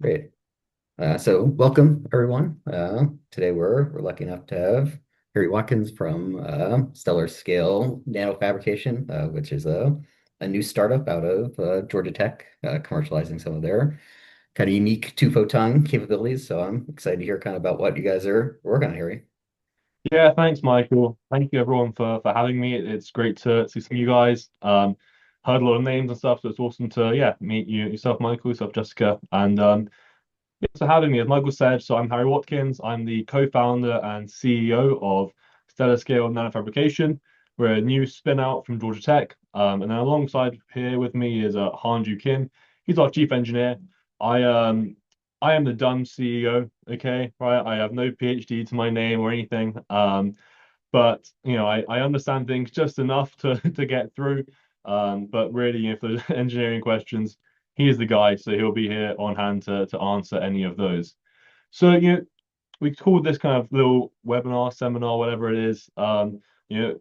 Great. So welcome everyone. Today we're lucky enough to have Harry Watkins from Stellar Scale Nano Fabrication, which is a new startup out of Georgia Tech, commercializing some of their kind of unique two-photon capabilities. So I'm excited to hear kind of about what you guys are working on, Harry. Yeah, thanks, Michael. Thank you everyone for having me. It's great to see some of you guys. Heard a lot of names and stuff, so it's awesome to meet you yourself, Michael, yourself, Jessica, and thanks for having me. As Michael said, so I'm Harry Watkins. I'm the co-founder and CEO of Stellar Scale Nanofabrication. We're a new spin out from Georgia Tech, and then alongside here with me is Hanju Kim. He's our chief engineer. I um I am the dumb CEO, okay, right? I have no PhD to my name or anything. But I understand things just enough to to get through. But really, if there's engineering questions, he is the guy, so he'll be here on hand to answer any of those. So, we called this kind of little webinar, seminar, whatever it is,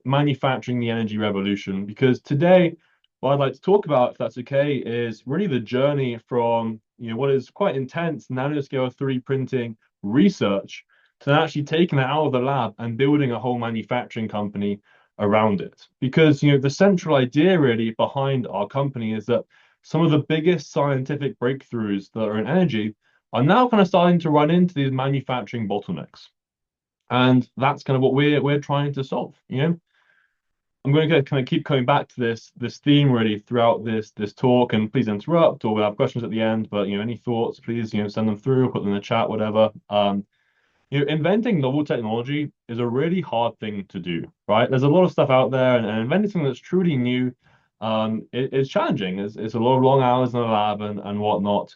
manufacturing the energy revolution. Because today, what I'd like to talk about, if that's okay, is really the journey from, what is quite intense nanoscale 3D printing research to actually taking it out of the lab and building a whole manufacturing company around it. Because, the central idea really behind our company is that some of the biggest scientific breakthroughs that are in energy are now kind of starting to run into these manufacturing bottlenecks. And that's kind of what we're trying to solve. I'm going to kind of keep coming back to this theme really throughout this talk, and please interrupt or we'll have questions at the end. But any thoughts, please send them through, put them in the chat, whatever. Inventing novel technology is a really hard thing to do, right? There's a lot of stuff out there, and inventing something that's truly new, it's challenging. It's a lot of long hours in the lab and whatnot.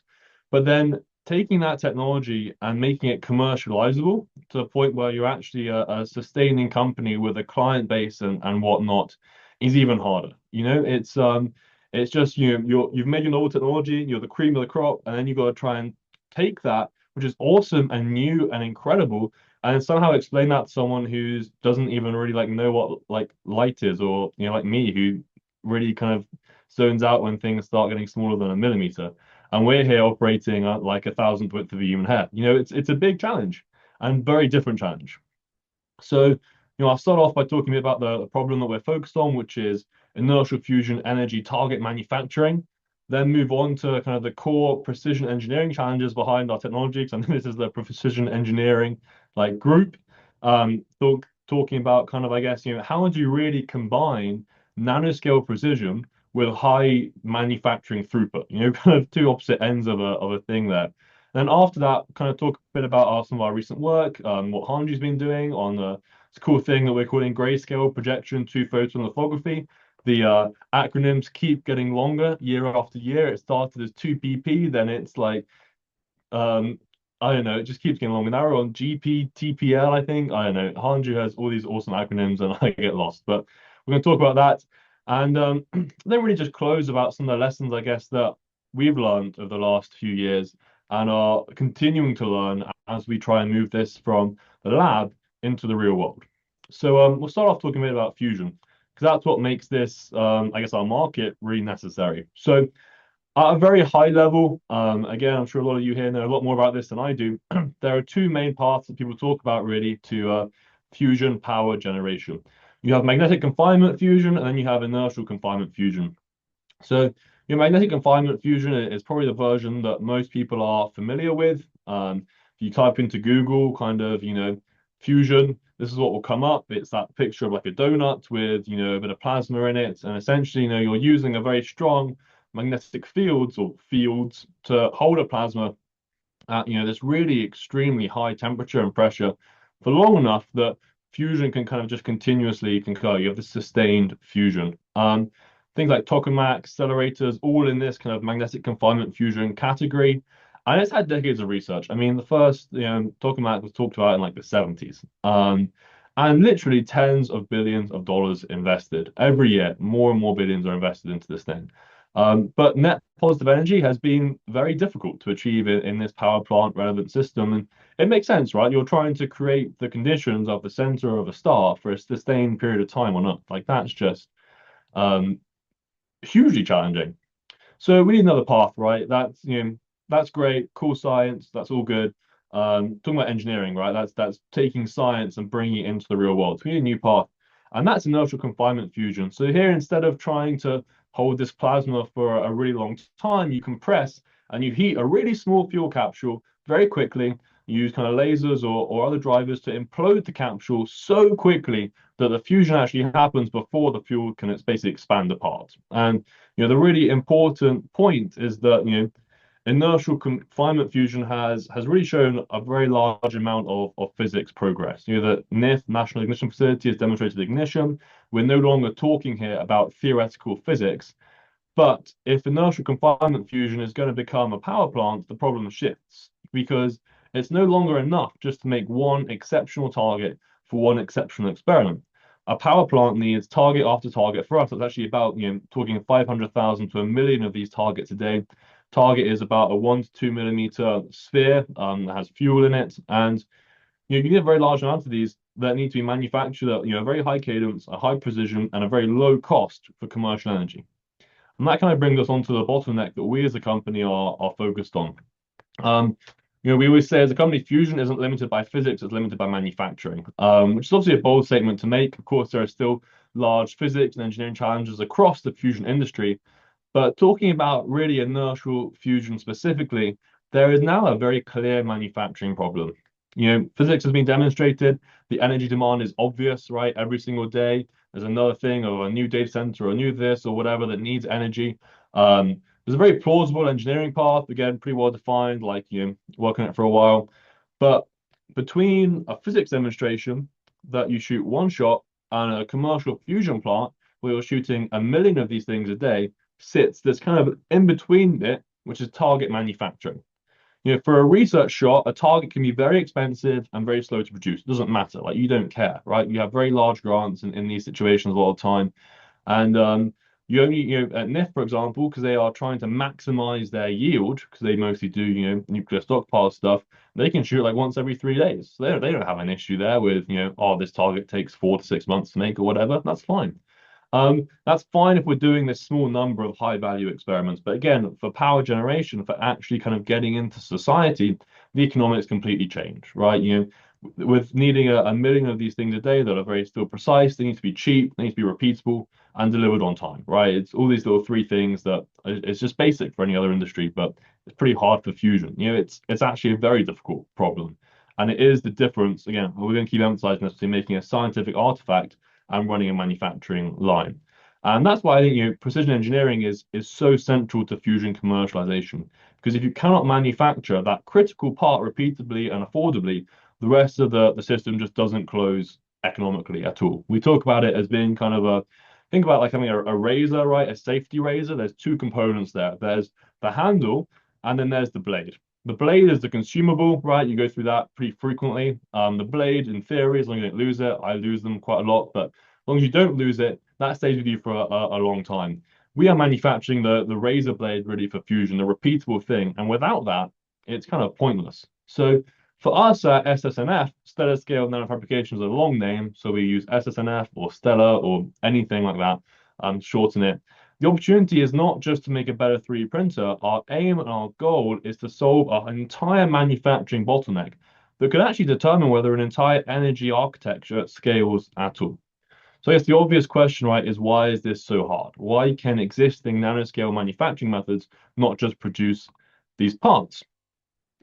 But then taking that technology and making it commercializable to the point where you're actually a sustaining company with a client base and whatnot is even harder. It's just you've made your novel technology, you're the cream of the crop, and then you've got to try and take that, which is awesome and new and incredible, and somehow explain that to someone who doesn't even really like know what like light is, or like me, who really kind of zones out when things start getting smaller than a millimeter. And we're here operating at like a thousandth width of a human hair. It's a big challenge and very different challenge. So, I'll start off by talking a bit about the problem that we're focused on, which is inertial fusion energy target manufacturing. Then move on to kind of the core precision engineering challenges behind our technology, because I know this is the precision engineering like group. Talking about kind of, I guess, how would you really combine nanoscale precision with high manufacturing throughput? Kind of two opposite ends of a thing there. Then after that, kind of talk a bit about some of our recent work, what Hanji's been doing on this cool thing that we're calling grayscale projection two photon lithography. The acronyms keep getting longer year after year. It started as 2PP, then it's like um, I don't know, it just keeps getting longer. Now we're on GPTPL, I think. I don't know. Hanju has all these awesome acronyms and I get lost, but we're going to talk about that. And then really just close about some of the lessons, I guess, that we've learned over the last few years and are continuing to learn as we try and move this from the lab into the real world. So we'll start off talking a bit about fusion, because that's what makes this, I guess, our market really necessary. So at a very high level, again, I'm sure a lot of you here know a lot more about this than I do. There are two main paths that people talk about really to fusion power generation. You have magnetic confinement fusion, and then you have inertial confinement fusion. So your magnetic confinement fusion is probably the version that most people are familiar with. If you type into Google, kind of, fusion, this is what will come up. It's that picture of like a donut with, a bit of plasma in it. And essentially, you're using a very strong magnetic fields to hold a plasma at, this really extremely high temperature and pressure for long enough that fusion can kind of just continuously concur. You have this sustained fusion. Things like tokamak, accelerators, all in this kind of magnetic confinement fusion category. And it's had decades of research. I mean, the first, tokamak was talked about in like the 70s. And literally tens of billions of dollars invested every year. More and more billions are invested into this thing. But net positive energy has been very difficult to achieve in this power plant relevant system. And it makes sense, right? You're trying to create the conditions of the center of a star for a sustained period of time on Earth. Like that's just um, hugely challenging. So we need another path, right? That's that's great, cool science, that's all good. Talking about engineering, right? That's taking science and bringing it into the real world. So we need a new path, and that's inertial confinement fusion. So here, instead of trying to hold this plasma for a really long time, you compress and you heat a really small fuel capsule very quickly. You use kind of lasers or other drivers to implode the capsule so quickly that the fusion actually happens before the fuel can it's basically expand apart. And the really important point is that inertial confinement fusion has really shown a very large amount of physics progress. The NIF, National Ignition Facility, has demonstrated ignition. We're no longer talking here about theoretical physics, but if inertial confinement fusion is going to become a power plant, the problem shifts because it's no longer enough just to make one exceptional target for one exceptional experiment. A power plant needs target after target. For us, it's actually about talking 500,000 to a million of these targets a day. Target is about a 1 to 2 millimeter sphere that has fuel in it, and you need a very large amount of these that need to be manufactured at a very high cadence, a high precision, and a very low cost for commercial energy. And that kind of brings us onto the bottleneck that we as a company are focused on. Um, we always say as a company, fusion isn't limited by physics, it's limited by manufacturing, which is obviously a bold statement to make. Of course, there are still large physics and engineering challenges across the fusion industry, but talking about really inertial fusion specifically, there is now a very clear manufacturing problem. Physics has been demonstrated, the energy demand is obvious, right? Every single day, there's another thing or a new data center or a new this or whatever that needs energy. There's a very plausible engineering path, again, pretty well defined, like working it for a while. But between a physics demonstration that you shoot one shot and a commercial fusion plant where you're shooting a million of these things a day, sits this kind of in between bit, which is target manufacturing. For a research shot, a target can be very expensive and very slow to produce. It doesn't matter. Like you don't care, right? You have very large grants in these situations a lot of time. And you only, at NIF, for example, because they are trying to maximize their yield, because they mostly do, nuclear stockpile stuff, they can shoot like once every 3 days. So they don't have an issue there with, oh, this target takes 4 to 6 months to make or whatever. That's fine. That's fine if we're doing this small number of high value experiments. But again, for power generation, for actually kind of getting into society, the economics completely change, right? With needing a million of these things a day that are very still precise, they need to be cheap, they need to be repeatable and delivered on time, right? It's all these little three things that it's just basic for any other industry, but it's pretty hard for fusion. It's actually a very difficult problem. And it is the difference, again, we're going to keep emphasizing this between making a scientific artifact and running a manufacturing line. And that's why I think precision engineering is so central to fusion commercialization. Because if you cannot manufacture that critical part repeatably and affordably, the rest of the system just doesn't close economically at all. We talk about it as being kind of think about like having a razor, right? A safety razor. There's two components there. There's the handle, and then there's the blade. The blade is the consumable, right? You go through that pretty frequently. The blade, in theory, as long as you don't lose it, I lose them quite a lot, but as long as you don't lose it, that stays with you for a long time. We are manufacturing the razor blade really for fusion, the repeatable thing, and without that, it's kind of pointless. So for us at SSNF, Stellar Scale Nanofabrication is a long name, so we use SSNF or Stellar or anything like that, shorten it. The opportunity is not just to make a better 3D printer. Our aim and our goal is to solve an entire manufacturing bottleneck that could actually determine whether an entire energy architecture scales at all. So I guess the obvious question, right, is why is this so hard? Why can existing nanoscale manufacturing methods not just produce these parts?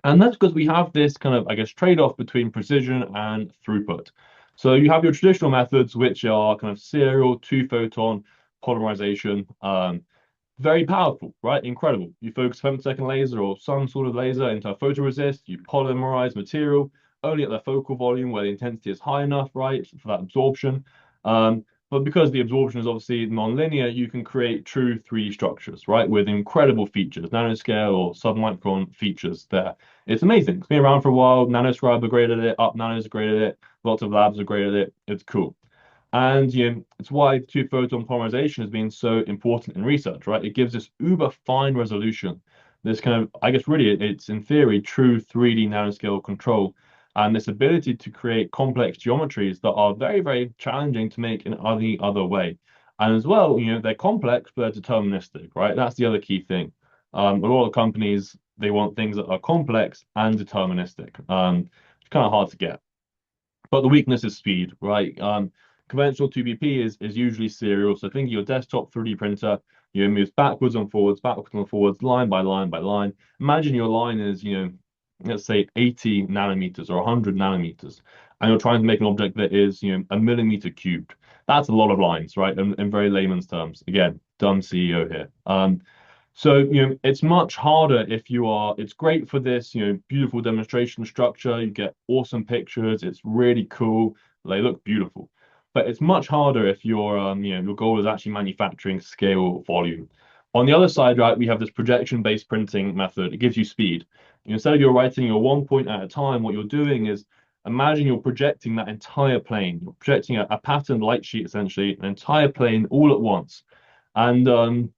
And that's because we have this kind of, I guess, trade-off between precision and throughput. So you have your traditional methods, which are kind of serial two-photon polymerization, very powerful, right? Incredible. You focus a femtosecond laser or some sort of laser into a photoresist, you polymerize material only at the focal volume where the intensity is high enough, right, for that absorption. But because the absorption is obviously non-linear, you can create true 3D structures, right, with incredible features, nanoscale or submicron features there. It's amazing. It's been around for a while. Nanoscribe are great at it. Up Nanos are great at it. Lots of labs are great at it. It's cool. And it's why two-photon polymerization has been so important in research, right? It gives this uber fine resolution. This kind of, I guess, really, it's in theory true 3D nanoscale control, and this ability to create complex geometries that are very, very challenging to make in any other way. And as well, they're complex, but they're deterministic, right? That's the other key thing. A lot of companies, they want things that are complex and deterministic. It's kind of hard to get. But the weakness is speed, right? Conventional 2BP is usually serial. So think of your desktop 3D printer, you move backwards and forwards, line by line by line. Imagine your line is, let's say 80 nanometers or 100 nanometers, and you're trying to make an object that is, a millimeter cubed. That's a lot of lines, right? In very layman's terms. Again, dumb CEO here. So, it's much harder if you are, it's great for this, beautiful demonstration structure. You get awesome pictures. It's really cool. They look beautiful. But it's much harder if your goal is actually manufacturing scale volume. On the other side, right, we have this projection-based printing method. It gives you speed. Instead of you're writing your one point at a time, what you're doing is imagine you're projecting that entire plane. You're projecting a patterned light sheet, essentially, an entire plane all at once. And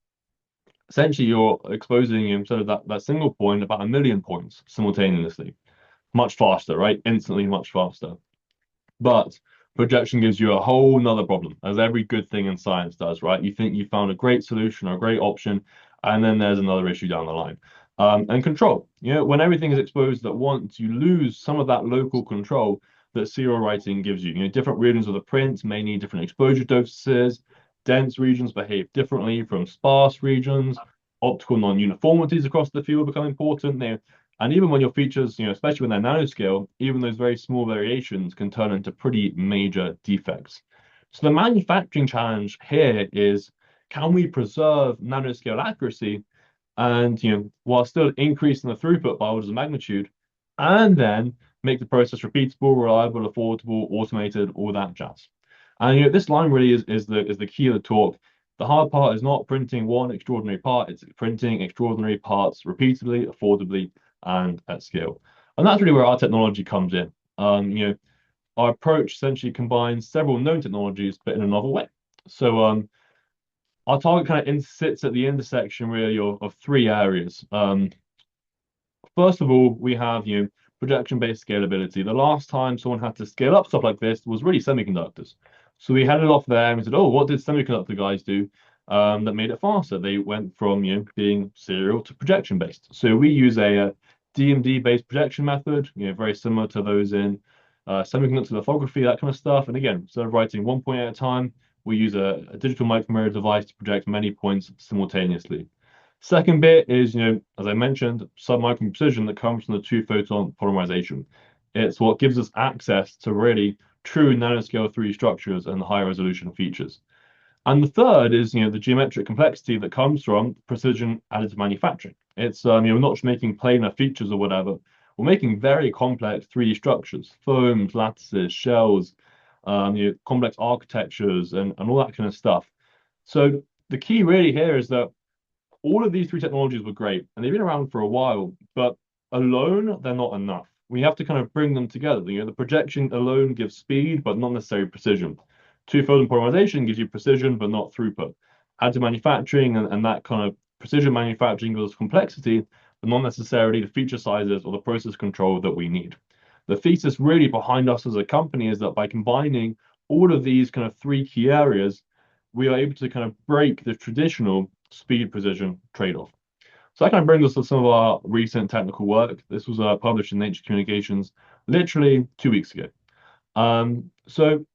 essentially you're exposing instead of that single point about a million points simultaneously, much faster, right? Instantly much faster. But projection gives you a whole nother problem, as every good thing in science does, right? You think you found a great solution or a great option, and then there's another issue down the line. And control. When everything is exposed at once, you lose some of that local control that serial writing gives you. Different regions of the print may need different exposure doses. Dense regions behave differently from sparse regions. Optical non-uniformities across the field become important. And even when your features, especially when they're nanoscale, even those very small variations can turn into pretty major defects. So the manufacturing challenge here is, can we preserve nanoscale accuracy and, while still increasing the throughput by orders of magnitude, and then make the process repeatable, reliable, affordable, automated, all that jazz. And this line really is the key of the talk. The hard part is not printing one extraordinary part, it's printing extraordinary parts repeatedly, affordably, and at scale. And that's really where our technology comes in. Our approach essentially combines several known technologies, but in a novel way. So our target kind of sits at the intersection really of three areas. First of all, we have projection-based scalability. The last time someone had to scale up stuff like this was really semiconductors. So we headed off there and we said, oh, what did semiconductor guys do that made it faster? They went from being serial to projection-based. So we use a DMD-based projection method, very similar to those in semiconductor lithography, that kind of stuff. And again, instead of writing one point at a time, we use a digital micromirror device to project many points simultaneously. Second bit is, as I mentioned, submicron precision that comes from the two-photon polymerization. It's what gives us access to really true nanoscale 3D structures and high resolution features. And the third is, the geometric complexity that comes from precision additive manufacturing. It's, we're not just making planar features or whatever. We're making very complex 3D structures, foams, lattices, shells, complex architectures, and all that kind of stuff. So the key really here is that all of these three technologies were great and they've been around for a while, but alone, they're not enough. We have to kind of bring them together. The projection alone gives speed, but not necessarily precision. Two-photon polymerization gives you precision, but not throughput. Additive manufacturing and that kind of precision manufacturing gives us complexity, but not necessarily the feature sizes or the process control that we need. The thesis really behind us as a company is that by combining all of these kind of three key areas, we are able to kind of break the traditional speed precision trade-off. So that kind of brings us to some of our recent technical work. This was published in Nature Communications literally 2 weeks ago. So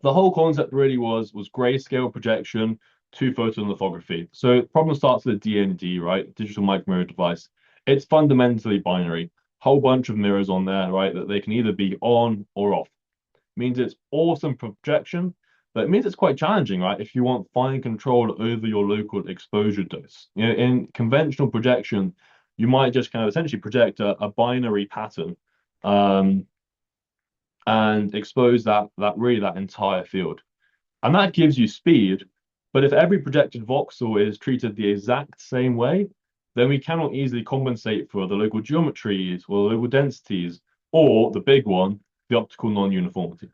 the whole concept really was grayscale projection to photon lithography. So the problem starts with a DMD, right? Digital micromirror device. It's fundamentally binary. Whole bunch of mirrors on there, right? That they can either be on or off. Means it's awesome projection, but it means it's quite challenging, right? If you want fine control over your local exposure dose. In conventional projection, you might just kind of essentially project a binary pattern and expose that entire field. And that gives you speed, but if every projected voxel is treated the exact same way, then we cannot easily compensate for the local geometries or the local densities, or the big one, the optical non-uniformity.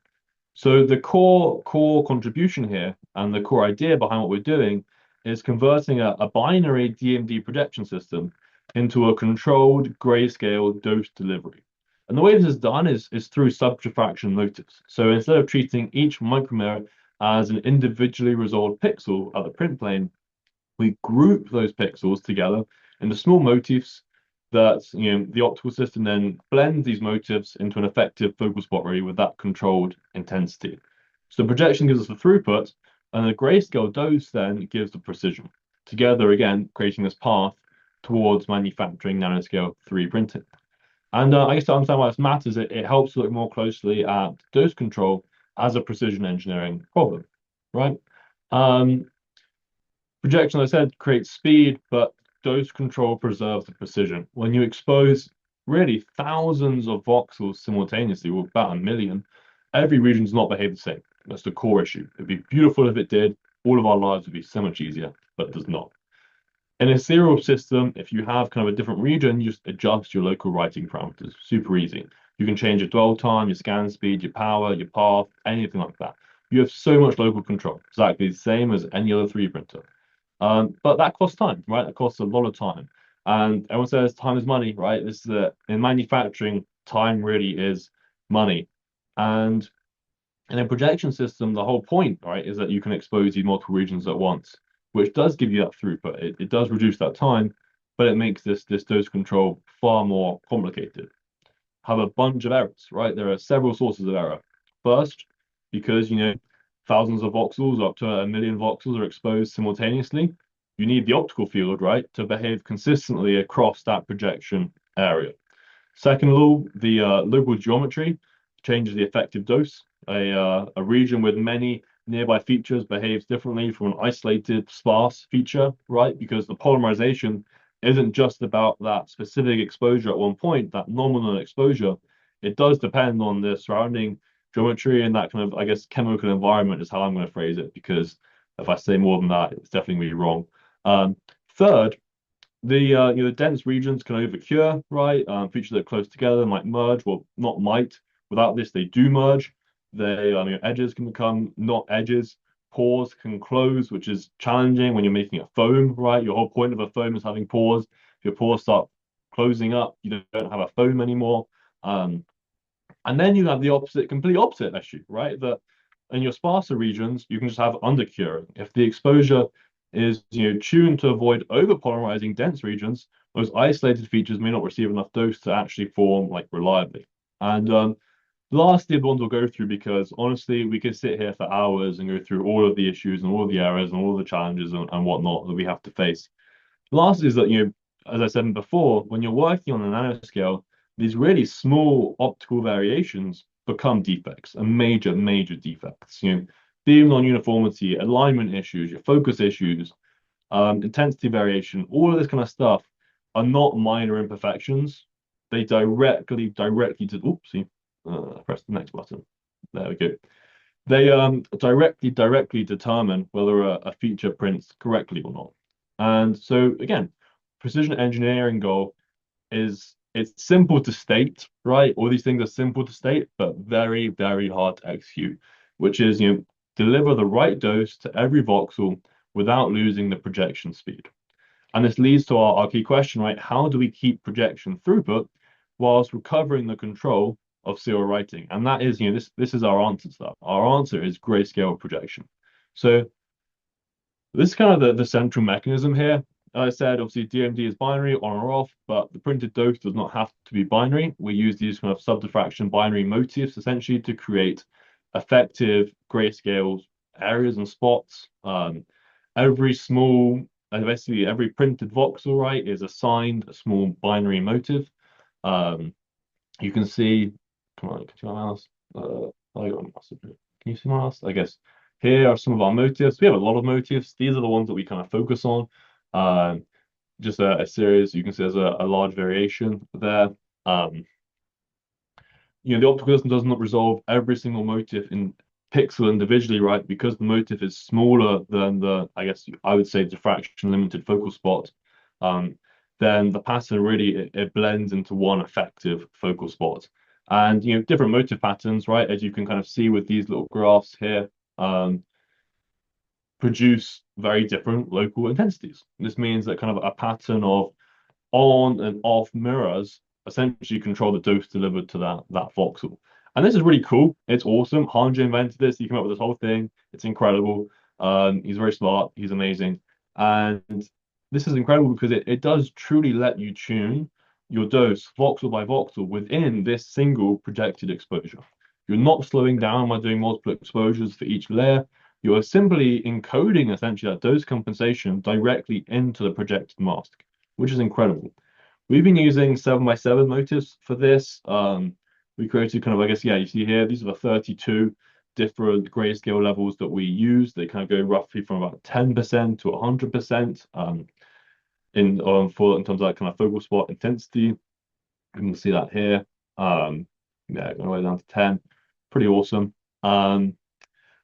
So the core contribution here and the core idea behind what we're doing is converting a binary DMD projection system into a controlled grayscale dose delivery. And the way this is done is through subtrifraction motives. So instead of treating each micromirror as an individually resolved pixel at the print plane, we group those pixels together into small motifs that the optical system then blends these motifs into an effective focal spot really with that controlled intensity. So projection gives us the throughput, and the grayscale dose then gives the precision. Together again, creating this path towards manufacturing nanoscale 3 printing. And I guess to understand why this matters, it helps to look more closely at dose control as a precision engineering problem, right? Um, Projection, as I said, creates speed, but dose control preserves the precision. When you expose really thousands of voxels simultaneously, or about a million, every region does not behave the same. That's the core issue. It'd be beautiful if it did. All of our lives would be so much easier, but it does not. In a serial system, if you have kind of a different region, you just adjust your local writing parameters. Super easy. You can change your dwell time, your scan speed, your power, your path, anything like that. You have so much local control, exactly the same as any other 3D printer. But that costs time, right? That costs a lot of time. And everyone says time is money, right? This is in manufacturing, time really is money. And in a projection system, the whole point, right, is that you can expose these multiple regions at once, which does give you that throughput. It does reduce that time, but it makes this dose control far more complicated. Have a bunch of errors, right? There are several sources of error. First, because thousands of voxels, up to a million voxels are exposed simultaneously, you need the optical field, right, to behave consistently across that projection area. Second law, the local geometry changes the effective dose. A region with many nearby features behaves differently from an isolated sparse feature, right? Because the polymerization isn't just about that specific exposure at one point, that nominal exposure. It does depend on the surrounding geometry and that kind of, I guess, chemical environment is how I'm going to phrase it, because if I say more than that, it's definitely going to be wrong. Third, the dense regions can overcure, right? Features that are close together might merge, well, not might. Without this, they do merge. Edges can become not edges. Pores can close, which is challenging when you're making a foam, right? Your whole point of a foam is having pores. If your pores start closing up, you don't have a foam anymore. Um, and then you have the opposite, complete opposite issue, right? That in your sparser regions, you can just have undercuring. If the exposure is tuned to avoid overpolarizing dense regions, those isolated features may not receive enough dose to actually form like reliably. And lastly, the ones we'll go through because honestly, we could sit here for hours and go through all of the issues and all of the errors and all of the challenges and whatnot that we have to face. Last is that, as I said before, when you're working on a nanoscale, these really small optical variations become defects and major, major defects. Beam non-uniformity, alignment issues, your focus issues, intensity variation, all of this kind of stuff are not minor imperfections. They directly to, oopsie, press the next button. There we go. They directly determine whether a feature prints correctly or not. And so again, precision engineering goal is it's simple to state, right? All these things are simple to state, but very, very hard to execute, which is deliver the right dose to every voxel without losing the projection speed. And this leads to our key question, right? How do we keep projection throughput whilst recovering the control of serial writing? And that is, this is our answer to that. Our answer is grayscale projection. So this is kind of the central mechanism here. As I said, obviously DMD is binary on or off, but the printed dose does not have to be binary. We use these kind of sub-diffraction binary motifs essentially to create effective grayscale areas and spots. Every small, basically every printed voxel, right, is assigned a small binary motif. Um, you can see, come on, can you see my mouse? I got a mouse. Can you see my mouse? I guess here are some of our motifs. We have a lot of motifs. These are the ones that we kind of focus on. Um, just a series. You can see there's a large variation there. Um, the optical system does not resolve every single motif in pixel individually, right? Because the motif is smaller than I guess I would say, diffraction limited focal spot. Um, then the pattern really it blends into one effective focal spot. And different motif patterns, right? As you can kind of see with these little graphs here, produce very different local intensities. This means that kind of a pattern of on and off mirrors essentially control the dose delivered to that voxel. And this is really cool. It's awesome. Hanji invented this. He came up with this whole thing. It's incredible. He's very smart. He's amazing. And this is incredible because it does truly let you tune your dose voxel by voxel within this single projected exposure. You're not slowing down by doing multiple exposures for each layer. You're simply encoding essentially that dose compensation directly into the projected mask, which is incredible. We've been using 7x7 motifs for this. We created kind of, I guess, yeah, you see here, these are the 32 different grayscale levels that we use. They kind of go roughly from about 10% to 100% in terms of that kind of focal spot intensity. You can see that here. Yeah, going all the way down to 10. Pretty awesome. Um,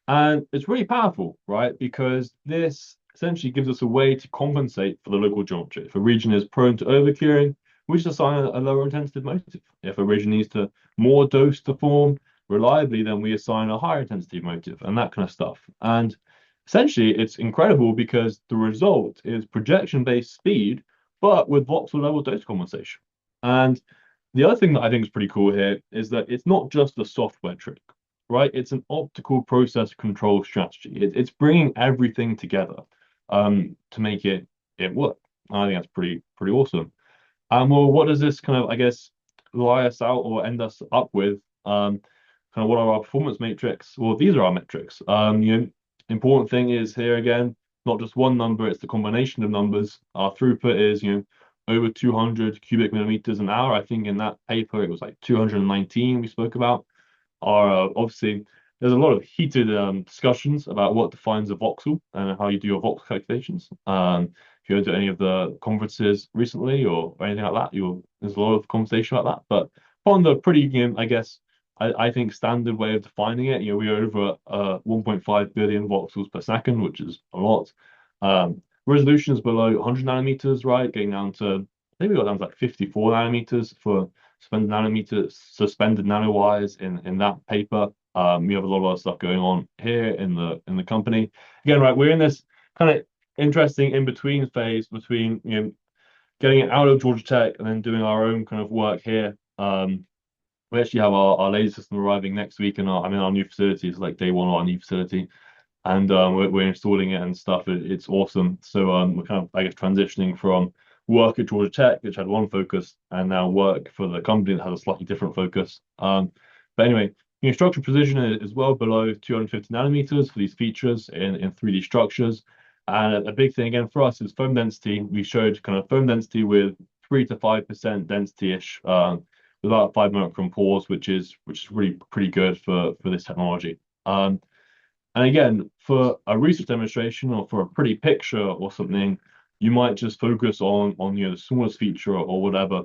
and it's really powerful, right? Because this essentially gives us a way to compensate for the local geometry. If a region is prone to overcuring, we just assign a lower intensity motif. If a region needs to more dose to form reliably, then we assign a higher intensity motif and that kind of stuff. And essentially, it's incredible because the result is projection-based speed, but with voxel level dose compensation. And the other thing that I think is pretty cool here is that it's not just a software trick, right? It's an optical process control strategy. It's bringing everything together to make it work. I think that's pretty awesome. Well, what does this kind of, I guess, lie us out or end us up with? Kind of what are our performance metrics? Well, these are our metrics. Important thing is here again, not just one number, it's the combination of numbers. Our throughput is, over 200 cubic millimeters an hour. I think in that paper it was like 219 we spoke about are obviously there's a lot of heated discussions about what defines a voxel and how you do your voxel calculations. If you go to any of the conferences recently or anything like that, there's a lot of conversation about that. But on the pretty, I guess, I think standard way of defining it, we are over 1.5 billion voxels per second, which is a lot. Resolution is below 100 nanometers, right? Getting down to, I think we got down to like 54 nanometers for suspended nanowires in that paper. We have a lot of other stuff going on here in the company. Again, right, we're in this kind of interesting in between phase between getting it out of Georgia Tech and then doing our own kind of work here. We actually have our laser system arriving next week, and our new facility is like day one of our new facility, and we're installing it and stuff. It's awesome. So we're kind of, I guess, transitioning from work at Georgia Tech, which had one focus, and now work for the company that has a slightly different focus. But anyway, structural precision is well below 250 nanometers for these features in 3D structures. And a big thing again for us is foam density. We showed kind of foam density with 3 to 5% density-ish, with about 5 micron pores, which is really pretty good for this technology. And again, for a research demonstration or for a pretty picture or something, you might just focus on the smallest feature or whatever.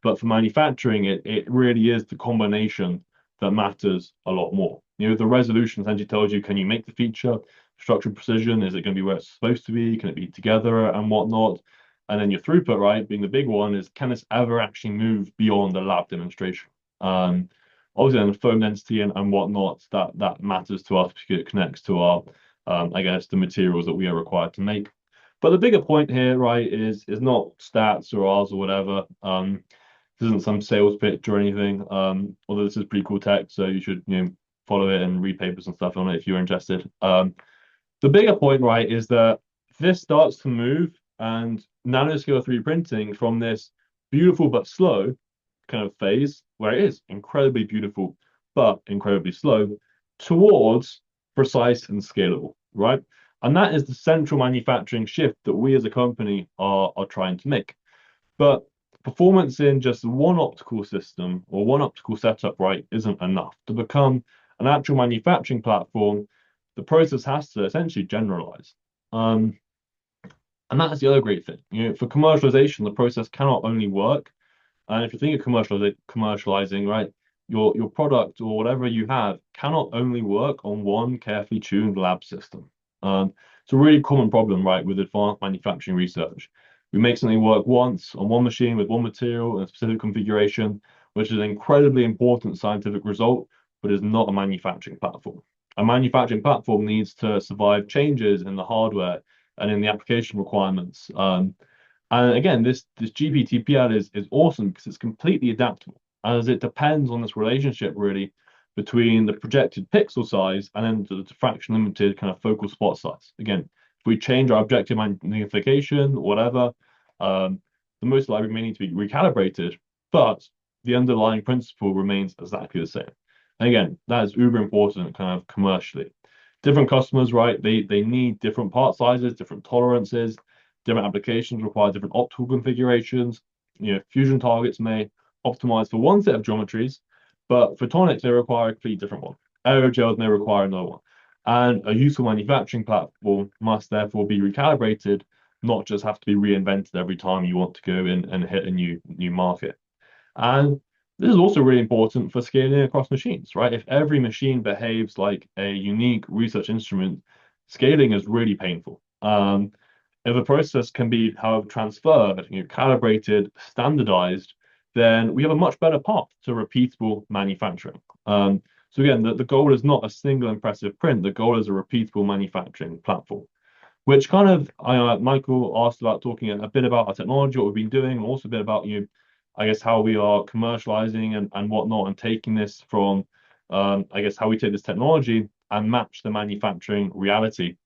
But for manufacturing, it really is the combination that matters a lot more. The resolution essentially tells you, can you make the feature? Structural precision, is it going to be where it's supposed to be? Can it be together and whatnot? And then your throughput, right, being the big one, is can this ever actually move beyond the lab demonstration? Obviously, then foam density and whatnot, that matters to us because it connects to our, I guess, the materials that we are required to make. But the bigger point here, right, is not stats or ours or whatever. This isn't some sales pitch or anything. Although this is pretty cool tech, so you should follow it and read papers and stuff on it if you're interested. The bigger point, right, is that this starts to move and nanoscale 3D printing from this beautiful but slow kind of phase where it is incredibly beautiful but incredibly slow towards precise and scalable, right? And that is the central manufacturing shift that we as a company are trying to make. But performance in just one optical system or one optical setup, right, isn't enough. To become an actual manufacturing platform, the process has to essentially generalize. And that's the other great thing. For commercialization, the process cannot only work. And if you think of commercializing, right, your product or whatever you have cannot only work on one carefully tuned lab system. It's a really common problem, right, with advanced manufacturing research. We make something work once on one machine with one material and a specific configuration, which is an incredibly important scientific result, but is not a manufacturing platform. A manufacturing platform needs to survive changes in the hardware and in the application requirements. And again, this GPTPL is awesome because it's completely adaptable, as it depends on this relationship really between the projected pixel size and then the diffraction limited kind of focal spot size. Again, If we change our objective magnification, whatever, um, the most library may need to be recalibrated, but the underlying principle remains exactly the same. And again, that is uber important kind of commercially. Different customers, right? They need different part sizes, different tolerances, different applications require different optical configurations. Fusion targets may optimize for one set of geometries, but photonics they require a completely different one. Aerogels may require another one. And a useful manufacturing platform must therefore be recalibrated, not just have to be reinvented every time you want to go in and hit a new market. And this is also really important for scaling across machines, right? If every machine behaves like a unique research instrument, scaling is really painful. If a process can be, however, transferred, calibrated, standardized, then we have a much better path to repeatable manufacturing. So again, the goal is not a single impressive print. The goal is a repeatable manufacturing platform, which kind of Michael asked about talking a bit about our technology, what we've been doing, and also a bit about I guess how we are commercializing and whatnot, and taking this from I guess how we take this technology and match the manufacturing reality.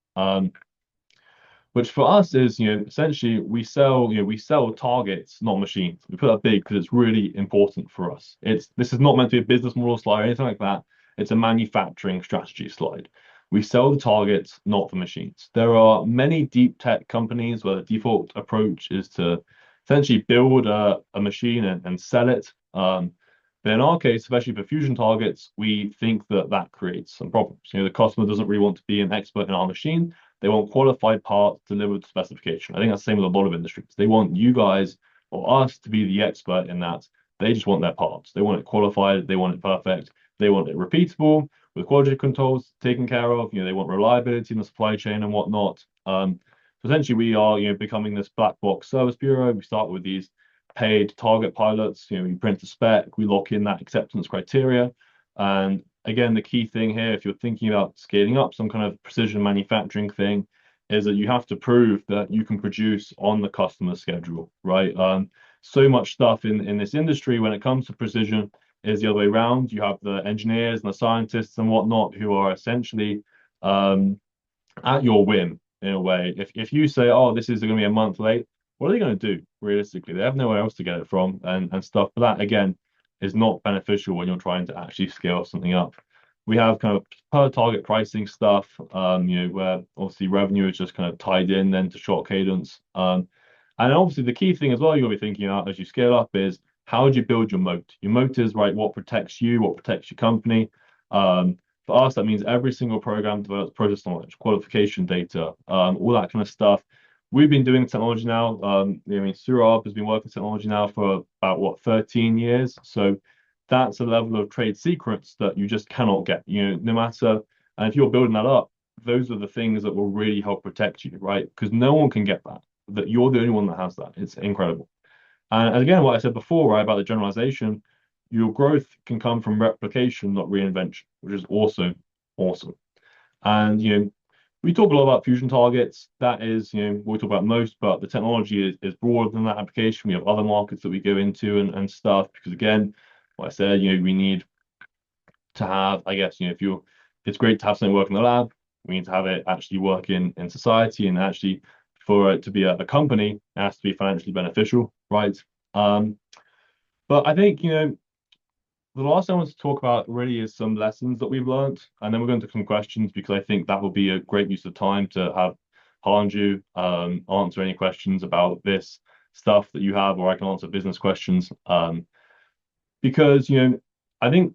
Which for us is, essentially we sell targets, not machines. We put that big because it's really important for us. This is not meant to be a business model slide or anything like that. It's a manufacturing strategy slide. We sell the targets, not the machines. There are many deep tech companies where the default approach is to essentially build a machine and sell it. But in our case, especially for fusion targets, we think that that creates some problems. The customer doesn't really want to be an expert in our machine. They want qualified parts delivered to specification. I think that's the same with a lot of industries. They want you guys or us to be the expert in that. They just want their parts. They want it qualified. They want it perfect. They want it repeatable with quality controls taken care of. They want reliability in the supply chain and whatnot. So essentially, we are becoming this black box service bureau. We start with these paid target pilots. We print a spec. We lock in that acceptance criteria, and again, the key thing here, if you're thinking about scaling up some kind of precision manufacturing thing, is that you have to prove that you can produce on the customer schedule, right? So much stuff in this industry when it comes to precision is the other way around. You have the engineers and the scientists and whatnot who are essentially um, at your whim in a way. If you say, oh, this is going to be a month late, what are they going to do realistically? They have nowhere else to get it from and stuff. But that again is not beneficial when you're trying to actually scale something up. We have kind of per target pricing stuff, where obviously revenue is just kind of tied in then to short cadence. And obviously the key thing as well you'll be thinking about as you scale up is how do you build your moat? Your moat is right, what protects you, what protects your company. For us, that means every single program develops process knowledge, qualification data, all that kind of stuff. We've been doing technology now. Surab has been working technology now for about what 13 years. So that's a level of trade secrets that you just cannot get. No matter, and if you're building that up, those are the things that will really help protect you, right? Because no one can get that. That you're the only one that has that. It's incredible. And again, what I said before, right, about the generalization, your growth can come from replication, not reinvention, which is also awesome. And we talk a lot about fusion targets. That is, what we talk about most, but the technology is broader than that application. We have other markets that we go into and stuff because again, like I said, we need to have, I guess, if you're, it's great to have something work in the lab. We need to have it actually work in society and actually for it to be a company, it has to be financially beneficial, right? Um, but I think, the last thing I want to talk about really is some lessons that we've learned, and then we're going to some questions because I think that will be a great use of time to have Harlanju answer any questions about this stuff that you have, or I can answer business questions. Because I think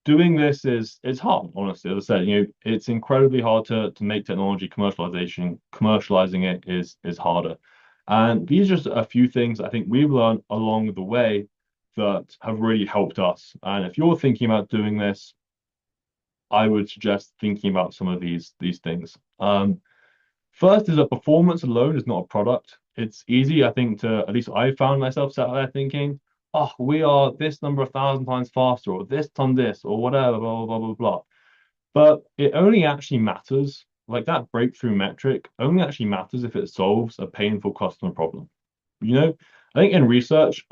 doing this is it's hard, honestly. As I said, it's incredibly hard to make technology commercialization. Commercializing it is harder. And these are just a few things I think we've learned along the way that have really helped us. And if you're thinking about doing this, I would suggest thinking about some of these things. First is that performance alone is not a product. It's easy, I think, to at least I found myself sat there thinking, oh, we are this number of thousand times faster, or this ton this, or whatever, blah, blah, blah, blah, blah. But it only actually matters, like that breakthrough metric only actually matters if it solves a painful customer problem. I think in research,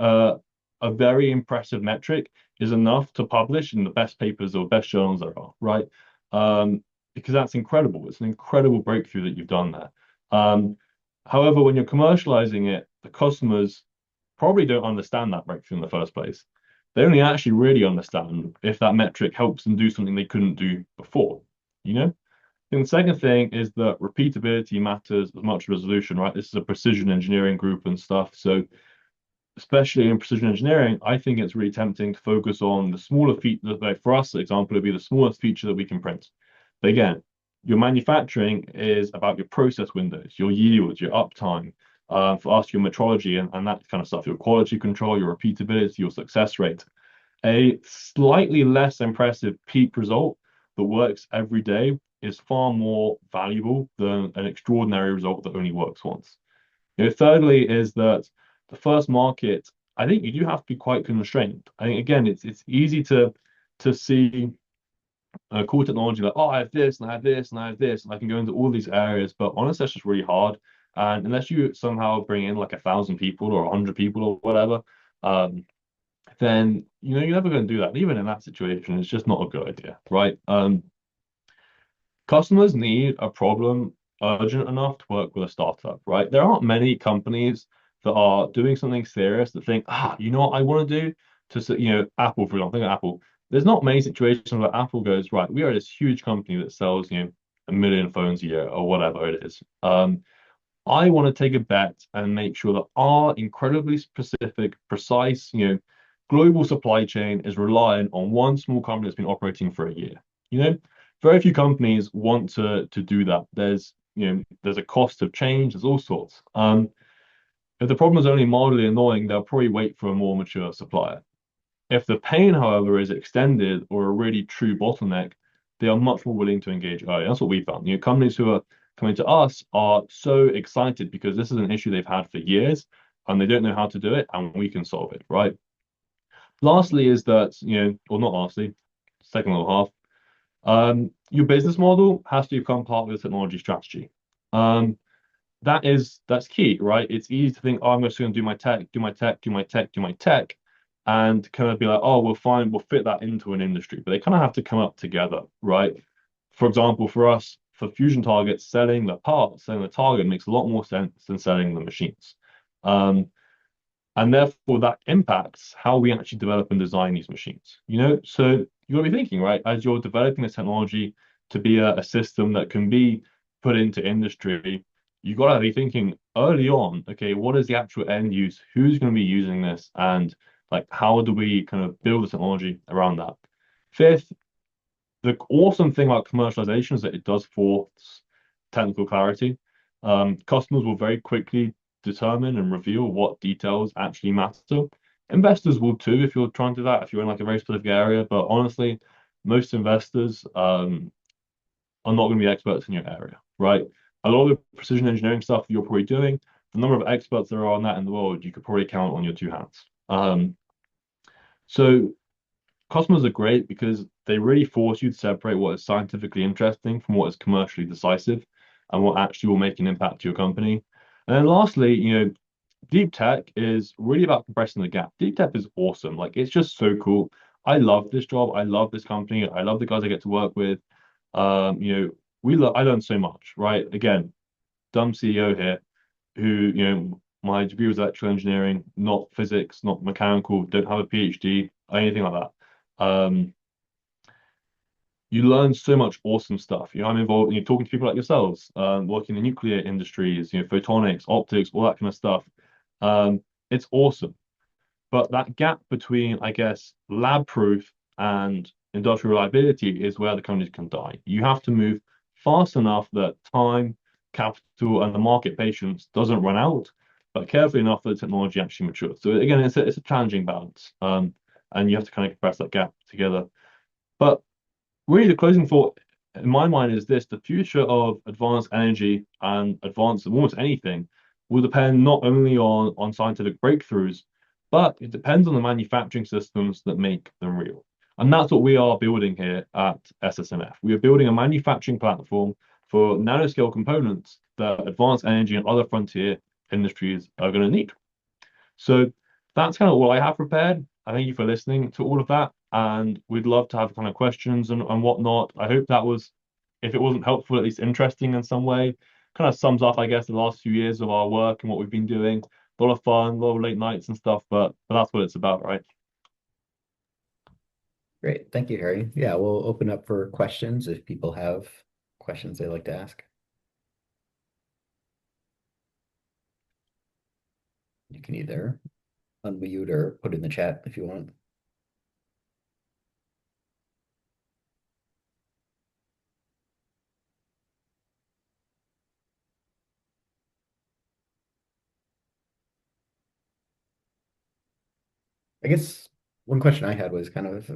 a very impressive metric is enough to publish in the best papers or best journals there are, right? Because that's incredible. It's an incredible breakthrough that you've done there. Um, However, when you're commercializing it, the customers probably don't understand that breakthrough in the first place. They only actually really understand if that metric helps them do something they couldn't do before, you know? And the second thing is that repeatability matters as much as resolution, right? This is a precision engineering group and stuff. So especially in precision engineering, I think it's really tempting to focus on the smaller feature. Like for us, for example, it'd be the smallest feature that we can print. But again, your manufacturing is about your process windows, your yields, your uptime. For us, your metrology and that kind of stuff, your quality control, your repeatability, your success rate. A slightly less impressive peak result that works every day is far more valuable than an extraordinary result that only works once. Thirdly, is that the first market, I think you do have to be quite constrained. I think again, it's easy to see cool technology like, oh, I have this and I have this and I have this, and I can go into all these areas, but honestly, that's just really hard. And unless you somehow bring in like 1,000 people or 100 people or whatever, um, then you're never going to do that. Even in that situation, it's just not a good idea, right? Customers need a problem urgent enough to work with a startup, right? There aren't many companies that are doing something serious that think, you know what I want to do Apple, for example, think of Apple. There's not many situations where Apple goes, right, we are this huge company that sells, 1 million phones a year or whatever it is. I want to take a bet and make sure that our incredibly specific, precise, global supply chain is reliant on one small company that's been operating for a year. You know, very few companies want to do that. There's a cost of change. There's all sorts. If the problem is only mildly annoying, they'll probably wait for a more mature supplier. If the pain, however, is extended or a really true bottleneck, they are much more willing to engage early. That's what we found. Companies who are coming to us are so excited because this is an issue they've had for years and they don't know how to do it, and we can solve it, right? Lastly, is that, or not lastly, second little half, your business model has to become part of the technology strategy. Um, that's key, right? It's easy to think, oh, I'm just going to do my tech, do my tech, do my tech, do my tech, and kind of be like, oh, we'll fit that into an industry. But they kind of have to come up together, right? For example, for us, for fusion targets, selling the part, selling the target makes a lot more sense than selling the machines. Um, and therefore that impacts how we actually develop and design these machines. So you got to be thinking, right, as you're developing this technology to be a system that can be put into industry, you got to be thinking early on, okay, what is the actual end use? Who's going to be using this? And like, how do we kind of build the technology around that? Fifth, the awesome thing about commercialization is that it does force technical clarity. Customers will very quickly determine and reveal what details actually matter. Investors will too if you're trying to do that, if you're in like a very specific area. But honestly, most investors are not going to be experts in your area, right? A lot of the precision engineering stuff that you're probably doing, the number of experts there are on that in the world, you could probably count on your two hands. So customers are great because they really force you to separate what is scientifically interesting from what is commercially decisive and what actually will make an impact to your company. And then lastly, deep tech is really about compressing the gap. Deep tech is awesome. Like it's just so cool. I love this job. I love this company. I love the guys I get to work with. I learned so much, right? Again, dumb CEO here who, my degree was electrical engineering, not physics, not mechanical, don't have a PhD, anything like that. You learn so much awesome stuff. I'm involved, talking to people like yourselves, working in the nuclear industries, photonics, optics, all that kind of stuff. It's awesome. But that gap between, I guess, lab proof and industrial reliability is where the companies can die. You have to move fast enough that time, capital, and the market patience doesn't run out, but carefully enough that the technology actually matures. So again, it's a challenging balance, and you have to kind of compress that gap together. But really, the closing thought in my mind is this: the future of advanced energy and advanced almost anything will depend not only on scientific breakthroughs, but it depends on the manufacturing systems that make them real. And that's what we are building here at SSNF. We are building a manufacturing platform for nanoscale components that advanced energy and other frontier industries are going to need. So that's kind of what I have prepared. I thank you for listening to all of that. And we'd love to have kind of questions and whatnot. I hope that was, if it wasn't helpful, at least interesting in some way. kind of sums up, I guess, the last few years of our work and what we've been doing. A lot of fun, a lot of late nights and stuff, but that's what it's about, right? Great. Thank you, Harry. Yeah, we'll open up for questions if people have questions they'd like to ask. You can either unmute or put in the chat if you want. I guess one question I had was kind of,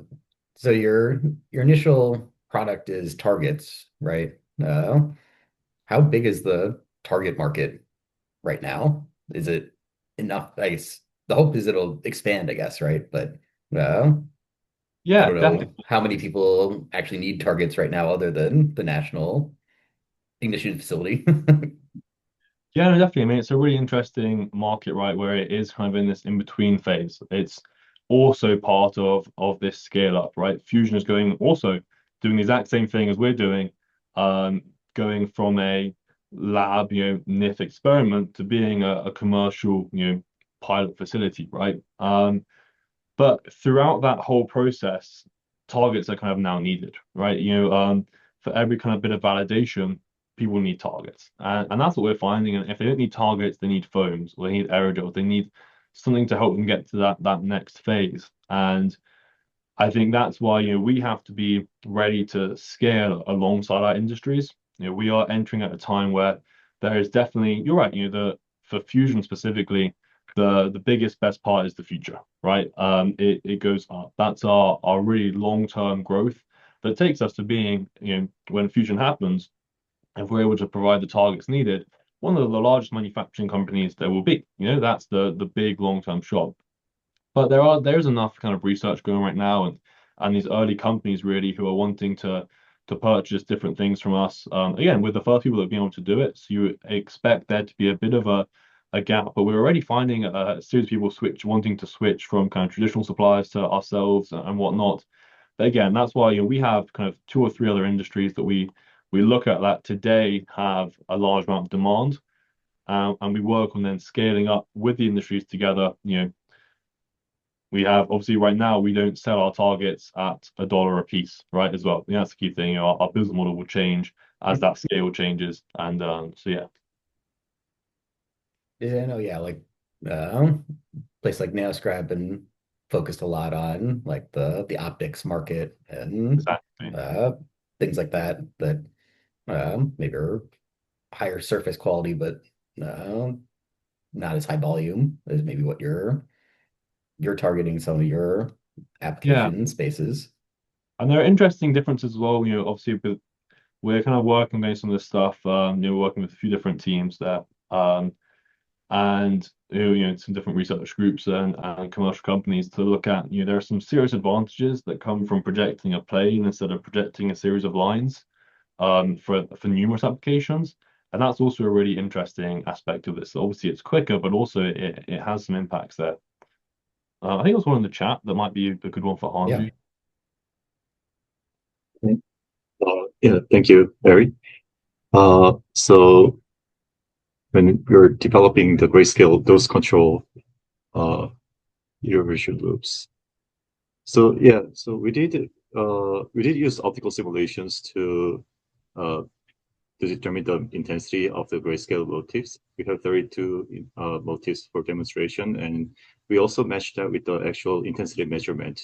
so your initial product is targets, right? How big is the target market right now? Is it enough? I guess the hope is it'll expand, I guess, right? But uh, I Yeah, don't know definitely. how many people actually need targets right now other than the National Ignition Facility. Yeah, no, definitely. I mean, it's a really interesting market, right, where it is kind of in this in-between phase. It's also part of this scale up, right? Fusion is going also doing the exact same thing as we're doing, um, going from a lab, NIF experiment to being a commercial, pilot facility, right? But throughout that whole process, targets are kind of now needed, right? For every kind of bit of validation, people need targets. And that's what we're finding. And if they don't need targets, they need foams or they need aerogels. They need something to help them get to that next phase. And I think that's why, we have to be ready to scale alongside our industries. We are entering at a time where there is definitely, you're right, for fusion specifically, the biggest best part is the future, right? It goes up. That's our really long-term growth that takes us to being, when fusion happens, if we're able to provide the targets needed, one of the largest manufacturing companies there will be. That's the big long-term shot. But there's enough kind of research going right now, and these early companies really who are wanting to purchase different things from us. Again, with the first people that have been able to do it, so you expect there to be a bit of a gap. But we're already finding a series of people wanting to switch from kind of traditional suppliers to ourselves and whatnot. But again, that's why we have kind of two or three other industries that we look at that today have a large amount of demand, and we work on then scaling up with the industries together. We have obviously right now we don't sell our targets at $1 a piece, right? As well. That's the key thing. Our business model will change as that scale changes, and so yeah, Yeah, no, yeah, like place like Nanoscribe been focused a lot on like the optics market and exactly. uh things like that that maybe are higher surface quality, but uh, not as high volume as maybe what you're targeting some of your Yeah, application spaces. and there are interesting differences as well. Obviously, we're kind of working on some of this stuff. We're working with a few different teams there. And some different research groups and commercial companies to look at. There are some serious advantages that come from projecting a plane instead of projecting a series of lines, for numerous applications. And that's also a really interesting aspect of this. So obviously, it's quicker, but also it has some impacts there. I think there's one in the chat that might be a good one for Yeah. Hanji. Yeah, thank you, Barry. So when we're developing the grayscale dose control uh, irreversible loops, so yeah, so we did use optical simulations uh, to determine the intensity of the grayscale motifs. We have 32 motifs for demonstration, and we also matched that with the actual intensity measurement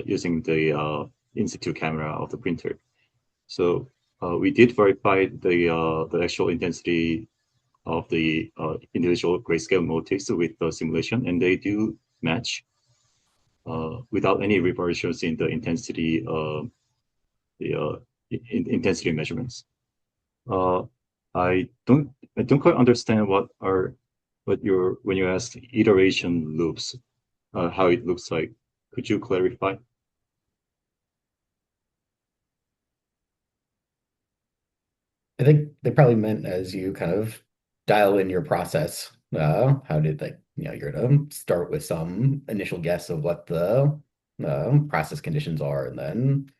using the in-situ camera of the printer. So we did verify the actual intensity of the individual grayscale motifs with the simulation, and they do match without any reversions in the intensity the intensity measurements. Uh, I don't quite understand what your when you ask iteration loops, how it looks like. Could you clarify? I think they probably meant as you kind of dial in your process. How did they, you're gonna start with some initial guess of what the process conditions are, and then,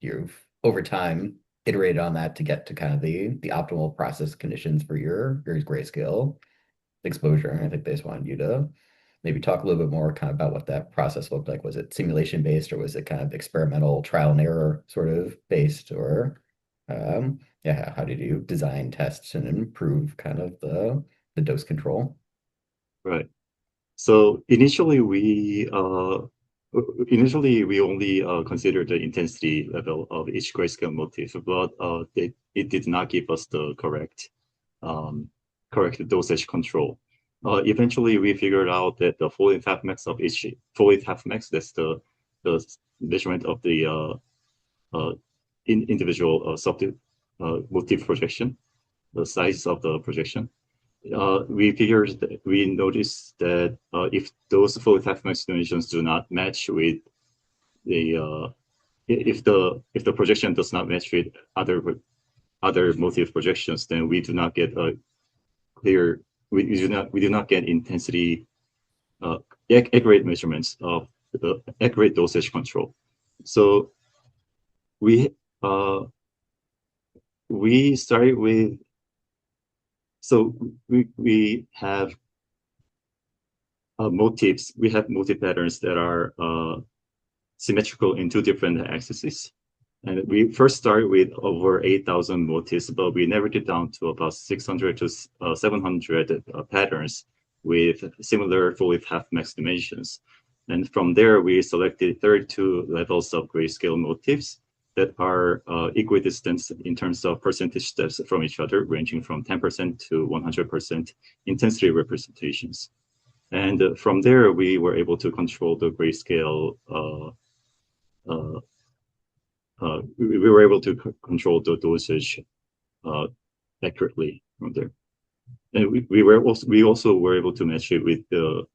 you've over time. iterated on that to get to kind of the optimal process conditions for your grayscale exposure. And I think they just wanted you to maybe talk a little bit more kind of about what that process looked like. Was it simulation based or was it kind of experimental trial and error sort of based? Or yeah, how did you design tests and improve kind of the dose control? Right. So initially we only considered the intensity level of each grayscale motif, but it did not give us the um, correct dosage control. Eventually, we figured out that the folded half max of each folded half max, that's the measurement of the individual motif projection, the size of the projection. We noticed that if those folded half max dimensions do not match with the if the projection does not match with other motif projections, then we do not get a clear we do not get intensity accurate measurements of the accurate dosage control. So we uh, we started with so we have motifs. We have motif patterns that are symmetrical in two different axes. And we first started with over 8,000 motifs, but we narrowed it down to about 600 to 700 patterns with similar folded half max dimensions. And from there, we selected 32 levels of grayscale motifs that are equidistant in terms of percentage steps from each other, ranging from 10% to 100% intensity representations. And from there, we were able to control the grayscale uh, we were able to control the dosage accurately from there. And we also were able to match it with the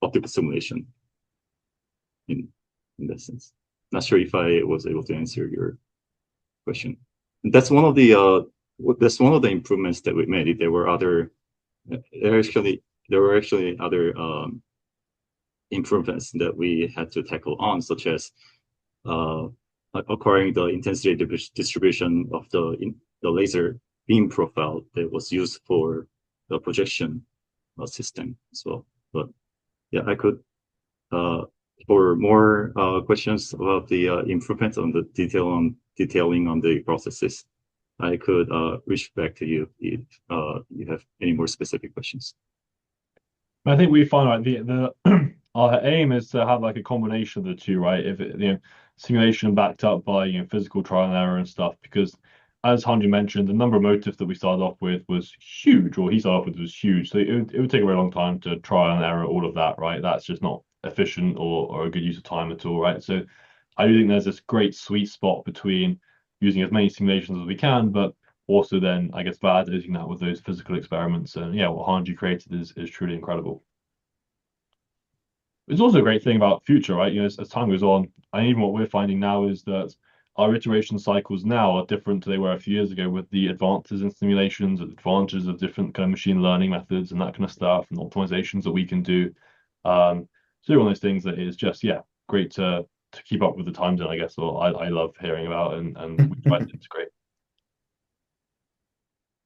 optical simulation in that sense. Not sure if I was able to answer your question. That's one of the improvements that we made. There were actually other improvements that we had to tackle on, such as uh, acquiring the intensity distribution of the laser beam profile that was used for the projection system as well. But yeah, I could for more questions about the improvements on the detailing on the processes, I could reach back to you if you have any more specific questions. I think we find like the our aim is to have like a combination of the two, right? If it, simulation backed up by physical trial and error and stuff, because as Hanji mentioned, the number of motifs that we started off with was huge, or he started off with was huge. So it would take a very long time to trial and error all of that, right? That's just not efficient or a good use of time at all, right? So I do think there's this great sweet spot between using as many simulations as we can, but also then I guess validating that with those physical experiments. And yeah, what Hanji created is truly incredible. It's also a great thing about future, right? As time goes on, and even what we're finding now is that our iteration cycles now are different to they were a few years ago with the advances in simulations, advantages of different kind of machine learning methods and that kind of stuff, and optimizations that we can do. So one of those things that is just great to keep up with the times, and I guess I love hearing about and we try to integrate.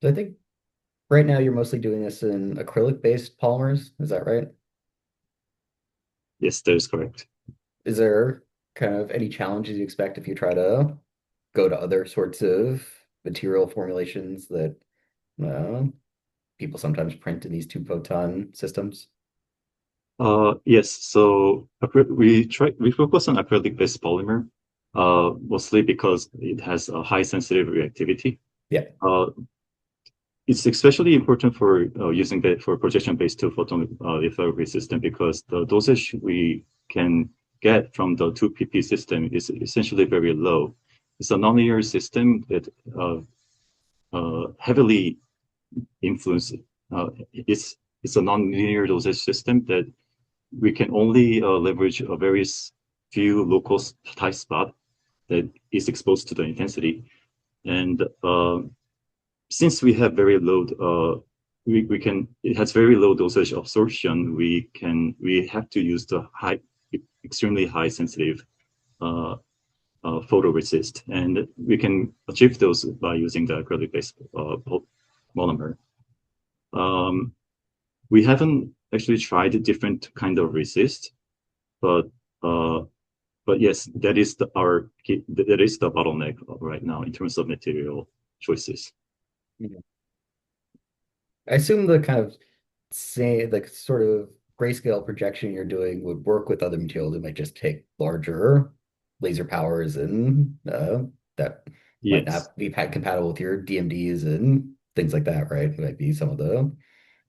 So I think right now you're mostly doing this in acrylic-based polymers. Is that right? Yes, that is correct. Is there kind of any challenges you expect if you try to go to other sorts of material formulations that uh, people sometimes print in these two-photon systems? Yes, so we focus on acrylic-based polymer, mostly because it has a high sensitive reactivity. Yeah. It's especially important for using that for projection-based two-photon lithography system because the dosage we can get from the 2PP system is essentially very low. It's a nonlinear system that heavily influences. It's a nonlinear dosage system that we can only leverage a very few local tight spot that is exposed to the intensity. And since we have very low, it has very low dosage absorption, we have to use the extremely high sensitive photoresist, and we can achieve those by using the acrylic-based monomer. We haven't actually tried a different kind of resist, but yes, that is the bottleneck right now in terms of material choices. Yeah. I assume the kind of say the sort of grayscale projection you're doing would work with other materials. It might just take larger laser powers and that might Yes, not be compatible with your DMDs and things like that, right? It might be some of the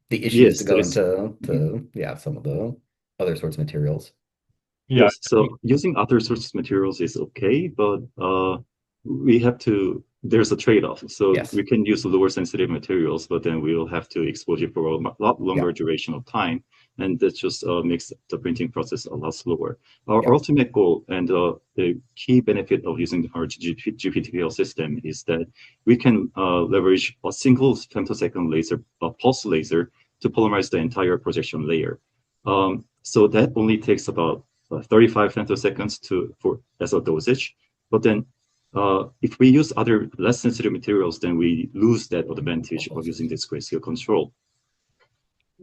issues to yes, that go is. into Mhm. yeah, some of the other sorts of materials. Yeah, Yes, so using other sources materials is okay, but we have to, there's a trade-off. So Yes. we can use lower sensitive materials, but then we'll have to expose it for a lot Yeah. longer duration of time. And that just makes the printing process a lot slower. Our Yeah. ultimate goal and the key benefit of using our GPTPL system is that we can leverage a single femtosecond laser, pulse laser, to polymerize the entire projection layer. So that only takes about 35 femtoseconds for as a dosage. But then if we use other less sensitive materials, then we lose that advantage of using this grayscale control.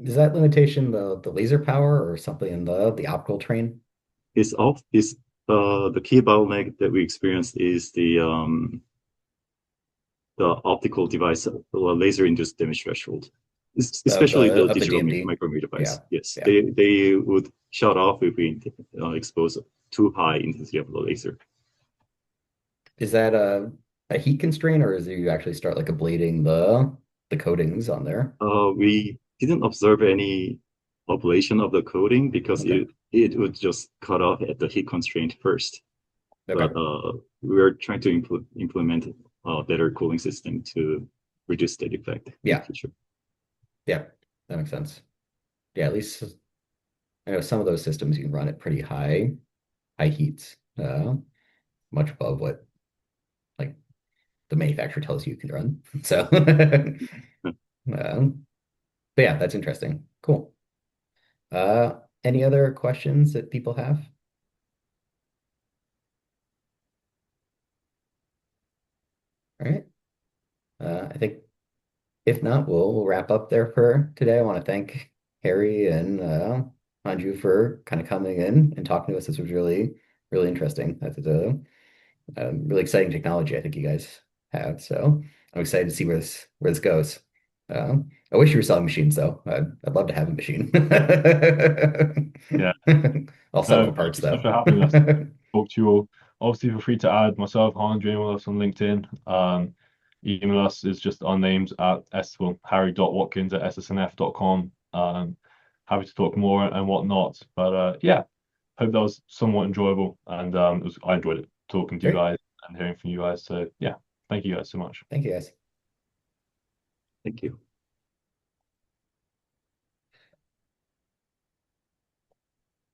Is that limitation the laser power or something in the optical train? Is the key bottleneck that we experience is the optical device, laser-induced damage threshold, especially the Of the digital DMD? micrometer Yeah. device. Yes, Yeah. they would shut off if we expose too high intensity of the laser. Is that a heat constraint, or is it you actually start like ablating the coatings on there? We didn't observe any ablation of the coating because Okay. it would just cut off at the heat constraint first. But Okay. we're trying to implement a better cooling system to reduce that effect in the Yeah. future. Yeah. That makes sense. Yeah, at least I know some of those systems you can run at pretty high heats, much above what like the manufacturer tells you can run. So but yeah, that's interesting. Cool. Any other questions that people have? All right. I think if not, we'll wrap up there for today. I want to thank Harry and Anju for kind of coming in and talking to us. This was really interesting. That's a really exciting technology I think you guys have. So I'm excited to see where this goes. I wish you were selling machines though. I'd love to have a machine. yeah. I'll settle No, for parts it's such though. a happiness to talk to you all. Obviously, feel free to add myself, Andre, anyone else on LinkedIn. Email us is just our names at harry.watkins@ssnf.com. Happy to talk more and whatnot. But yeah, hope that was somewhat enjoyable. And I enjoyed it talking to you Great. guys and hearing from you guys. So yeah, thank you guys so much. Thank you guys. Thank you.